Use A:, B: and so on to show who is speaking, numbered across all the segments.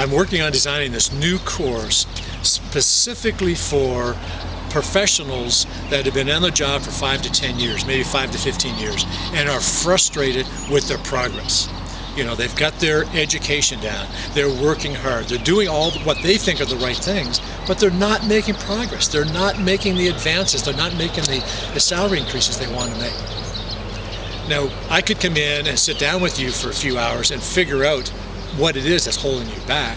A: I'm working on designing this new course specifically for professionals that have been on the job for 5 to 10 years, maybe 5 to 15 years, and are frustrated with their progress. You know, they've got their education down, they're working hard, they're doing all what they think are the right things, but they're not making progress, they're not making the advances, they're not making the salary increases they want to make. Now, I could come in and sit down with you for a few hours and figure out what it is that's holding you back,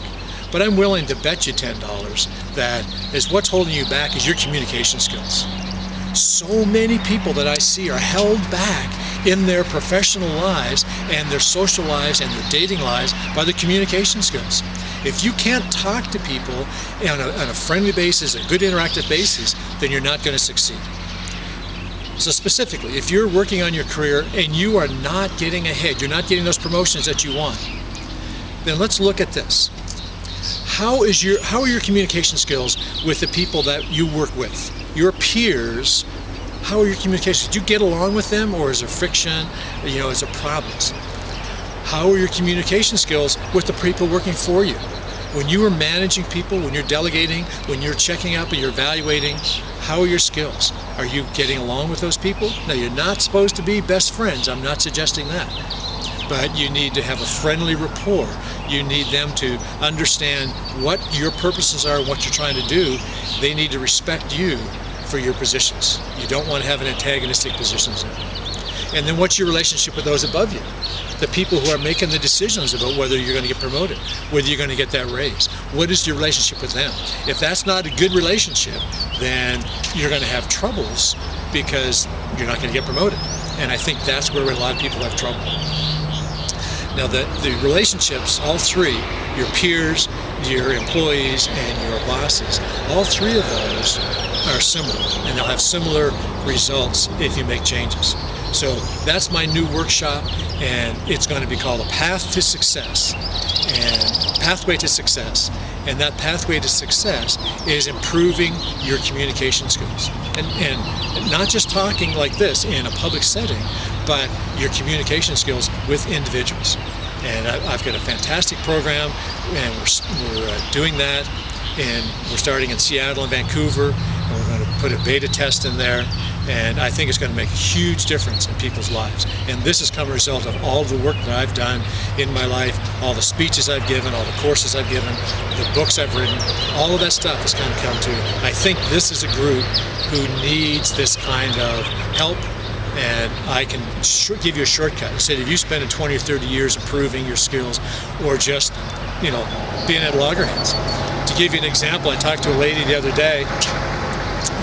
A: but I'm willing to bet you $10 that is what's holding you back is your communication skills. So many people that I see are held back in their professional lives and their social lives and their dating lives by their communication skills. If you can't talk to people on a friendly basis, a good interactive basis, then you're not going to succeed. So specifically, if you're working on your career and you are not getting ahead, you're not getting those promotions that you want, then let's look at this. How are your communication skills with the people that you work with? Your peers, how are your communications? Do you get along with them, or is there friction? You know, is there problems? How are your communication skills with the people working for you? When you are managing people, when you're delegating, when you're checking up and you're evaluating, how are your skills? Are you getting along with those people? Now, you're not supposed to be best friends. I'm not suggesting that. But you need to have a friendly rapport. You need them to understand what your purposes are and what you're trying to do. They need to respect you for your positions. You don't want to have an antagonistic positions. And then what's your relationship with those above you? The people who are making the decisions about whether you're going to get promoted, whether you're going to get that raise. What is your relationship with them? If that's not a good relationship, then you're going to have troubles because you're not going to get promoted. And I think that's where a lot of people have trouble. Now, the relationships, all three, your peers, your employees, and your bosses, all three of those are similar, and they'll have similar results if you make changes. So that's my new workshop, and it's going to be called A Path to Success, and Pathway to Success. And that pathway to success is improving your communication skills. And not just talking like this in a public setting, but your communication skills with individuals. And I've got a fantastic program, and we're doing that. And we're starting in Seattle and Vancouver, and we're going to put a beta test in there. And I think it's going to make a huge difference in people's lives. And this has come a result of all the work that I've done in my life, all the speeches I've given, all the courses I've given, the books I've written, all of that stuff has kind of come to. I think this is a group who needs this kind of help, and I can give you a shortcut. Instead of you spending 20 or 30 years improving your skills, or just, you know, being at loggerheads. To give you an example, I talked to a lady the other day,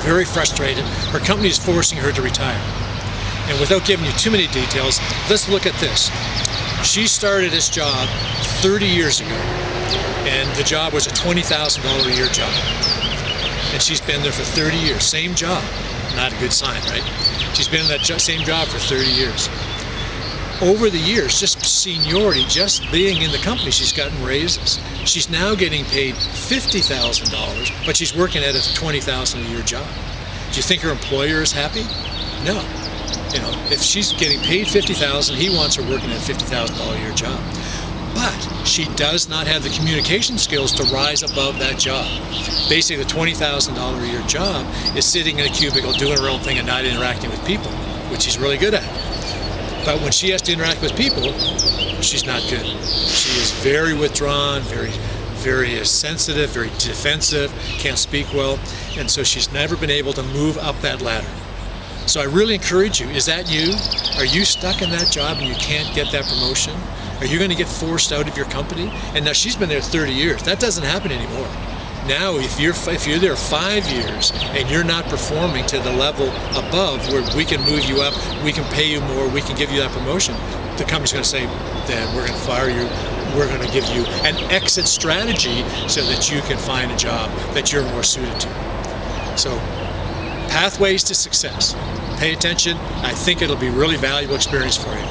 A: very frustrated. Her company is forcing her to retire. And without giving you too many details, let's look at this. She started this job 30 years ago, and the job was a $20,000 a year job. And she's been there for 30 years, same job. Not a good sign, right? She's been in that same job for 30 years. Over the years, just seniority, just being in the company, she's gotten raises. She's now getting paid $50,000, but she's working at a $20,000 a year job. Do you think her employer is happy? No. You know, if she's getting paid $50,000, he wants her working at a $50,000 a year job. But she does not have the communication skills to rise above that job. Basically, the $20,000 a year job is sitting in a cubicle, doing her own thing and not interacting with people, which she's really good at. But when she has to interact with people, she's not good. She is very withdrawn, very sensitive, very defensive, can't speak well, and so she's never been able to move up that ladder. So I really encourage you, is that you? Are you stuck in that job and you can't get that promotion? Are you going to get forced out of your company? And now she's been there 30 years. That doesn't happen anymore. Now, if you're there 5 years and you're not performing to the level above where we can move you up, we can pay you more, we can give you that promotion, the company's going to say, then we're going to fire you. We're going to give you an exit strategy so that you can find a job that you're more suited to. So, pathways to success. Pay attention. I think it'll be a really valuable experience for you.